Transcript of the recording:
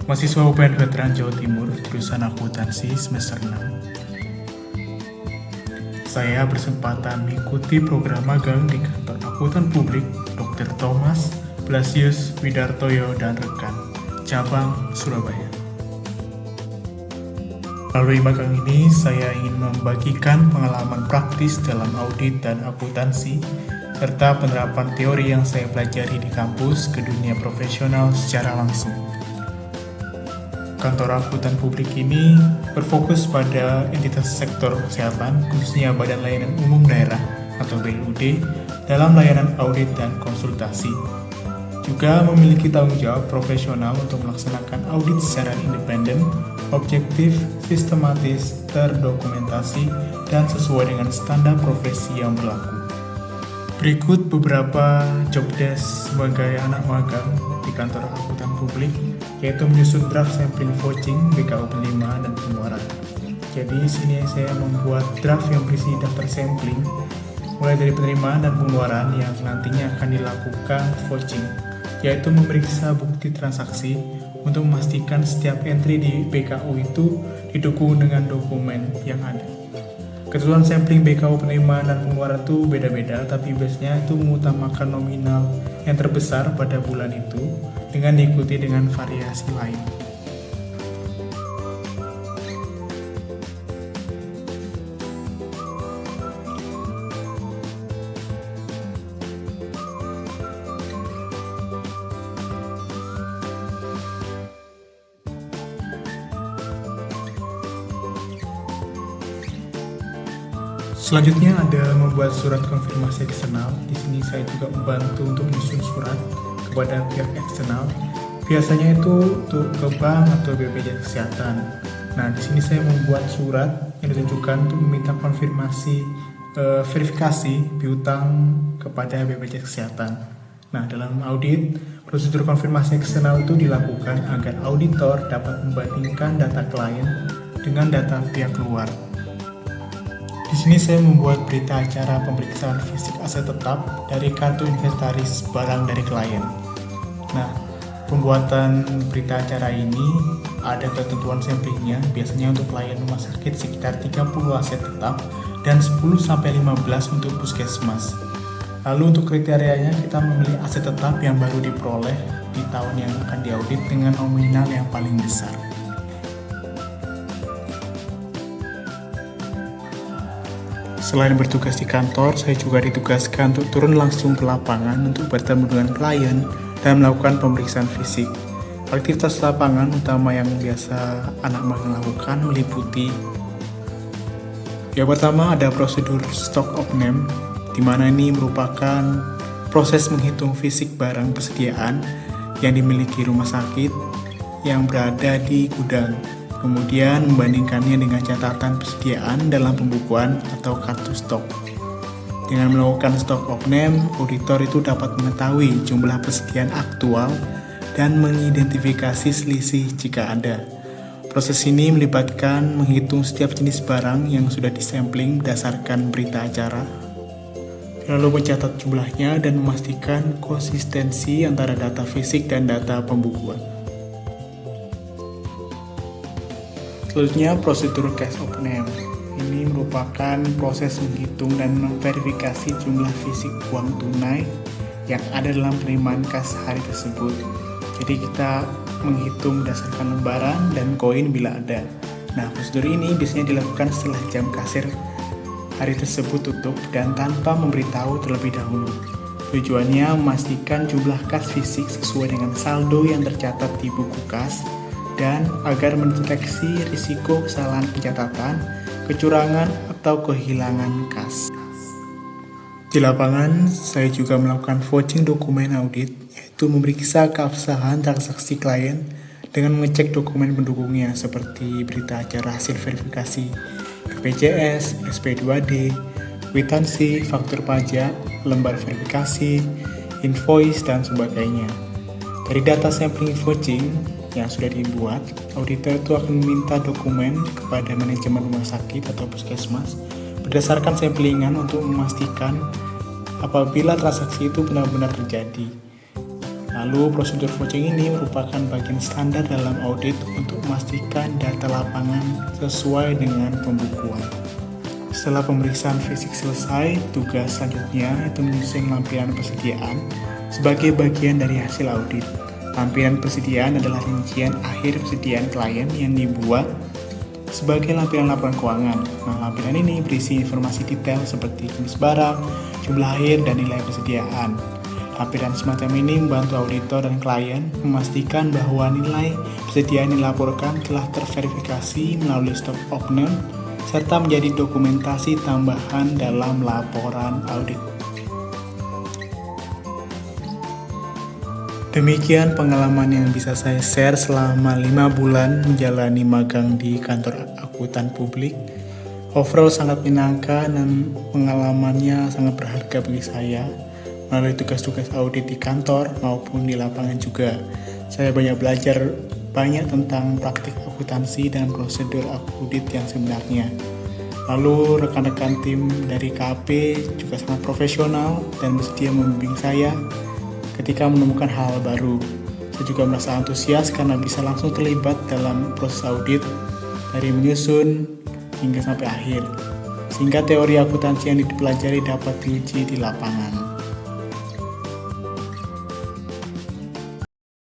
mahasiswa UPN Veteran Jawa Timur, jurusan akuntansi semester 6. Saya berkesempatan mengikuti program magang di kantor akuntan publik Dr. Thomas Blasius Widartoyo dan rekan, cabang Surabaya. Melalui magang ini, saya ingin membagikan pengalaman praktis dalam audit dan akuntansi, serta penerapan teori yang saya pelajari di kampus ke dunia profesional secara langsung. Kantor akuntan publik ini berfokus pada entitas sektor kesehatan, khususnya Badan Layanan Umum Daerah atau BLUD, dalam layanan audit dan konsultasi. Juga memiliki tanggung jawab profesional untuk melaksanakan audit secara independen, objektif, sistematis, terdokumentasi, dan sesuai dengan standar profesi yang berlaku. Berikut beberapa job desk sebagai anak magang di kantor akuntan publik, yaitu menyusun draft sampling vouching BKU penerimaan dan pengeluaran. Jadi di sini saya membuat draft yang berisi daftar sampling, mulai dari penerimaan dan pengeluaran yang nantinya akan dilakukan vouching, yaitu memeriksa bukti transaksi untuk memastikan setiap entry di BKU itu didukung dengan dokumen yang ada. Ketentuan sampling BKU penerimaan dan pengeluaran itu beda-beda, tapi biasanya itu mengutamakan nominal yang terbesar pada bulan itu dengan diikuti dengan variasi lain. Selanjutnya ada membuat surat konfirmasi eksternal. Di sini saya juga membantu untuk menyusun surat kepada pihak eksternal. Biasanya itu untuk ke bank atau BPJS Kesehatan. Nah, di sini saya membuat surat yang ditujukan untuk meminta konfirmasi verifikasi piutang kepada BPJS Kesehatan. Nah, dalam audit, prosedur konfirmasi eksternal itu dilakukan agar auditor dapat membandingkan data klien dengan data pihak luar. Di sini saya membuat berita acara pemeriksaan fisik aset tetap dari kartu inventaris barang dari klien. Nah, pembuatan berita acara ini ada ketentuan samplingnya, biasanya untuk klien rumah sakit sekitar 30 aset tetap dan 10-15 untuk puskesmas. Lalu untuk kriterianya kita memilih aset tetap yang baru diperoleh di tahun yang akan diaudit dengan nominal yang paling besar. Selain bertugas di kantor, saya juga ditugaskan untuk turun langsung ke lapangan untuk bertemu dengan klien dan melakukan pemeriksaan fisik. Aktivitas lapangan utama yang biasa anak magang lakukan meliputi: yang pertama ada prosedur stock of name, di mana ini merupakan proses menghitung fisik barang persediaan yang dimiliki rumah sakit yang berada di gudang. Kemudian membandingkannya dengan catatan persediaan dalam pembukuan atau kartu stok. Dengan melakukan stock of name, auditor itu dapat mengetahui jumlah persediaan aktual dan mengidentifikasi selisih jika ada. Proses ini melibatkan menghitung setiap jenis barang yang sudah disampling berdasarkan berita acara, lalu mencatat jumlahnya dan memastikan konsistensi antara data fisik dan data pembukuan. Selanjutnya, prosedur cash of name. Ini merupakan proses menghitung dan memverifikasi jumlah fisik uang tunai yang ada dalam penerimaan kas hari tersebut. Jadi kita menghitung berdasarkan lembaran dan koin bila ada. Nah, prosedur ini biasanya dilakukan setelah jam kasir hari tersebut tutup dan tanpa memberitahu terlebih dahulu. Tujuannya memastikan jumlah kas fisik sesuai dengan saldo yang tercatat di buku kas, dan agar mendeteksi risiko kesalahan pencatatan, kecurangan, atau kehilangan kas. Di lapangan, saya juga melakukan vouching dokumen audit, yaitu memeriksa keabsahan transaksi klien dengan mengecek dokumen pendukungnya seperti berita acara hasil verifikasi BPJS, SP2D, kwitansi, faktur pajak, lembar verifikasi, invoice, dan sebagainya. Dari data sampling vouching yang sudah dibuat, auditor itu akan meminta dokumen kepada manajemen rumah sakit atau puskesmas berdasarkan samplingan untuk memastikan apabila transaksi itu benar-benar terjadi. Lalu prosedur vouching ini merupakan bagian standar dalam audit untuk memastikan data lapangan sesuai dengan pembukuan. Setelah pemeriksaan fisik selesai, tugas selanjutnya itu menyusun lampiran persediaan sebagai bagian dari hasil audit. Lampiran persediaan adalah rincian akhir persediaan klien yang dibuat sebagai lampiran laporan keuangan. Nah, lampiran ini berisi informasi detail seperti jenis barang, jumlah akhir, dan nilai persediaan. Lampiran semacam ini membantu auditor dan klien memastikan bahwa nilai persediaan yang dilaporkan telah terverifikasi melalui stock of name serta menjadi dokumentasi tambahan dalam laporan audit. Demikian pengalaman yang bisa saya share selama 5 bulan menjalani magang di kantor akuntan publik. Overall sangat menyenangkan dan pengalamannya sangat berharga bagi saya. Melalui tugas-tugas audit di kantor maupun di lapangan juga. Saya banyak belajar tentang praktik akuntansi dan prosedur audit yang sebenarnya. Lalu rekan-rekan tim dari KAP juga sangat profesional dan bersedia membimbing saya ketika menemukan hal baru. Saya juga merasa antusias karena bisa langsung terlibat dalam proses audit dari menyusun hingga sampai akhir, sehingga teori akuntansi yang dipelajari dapat diuji di lapangan.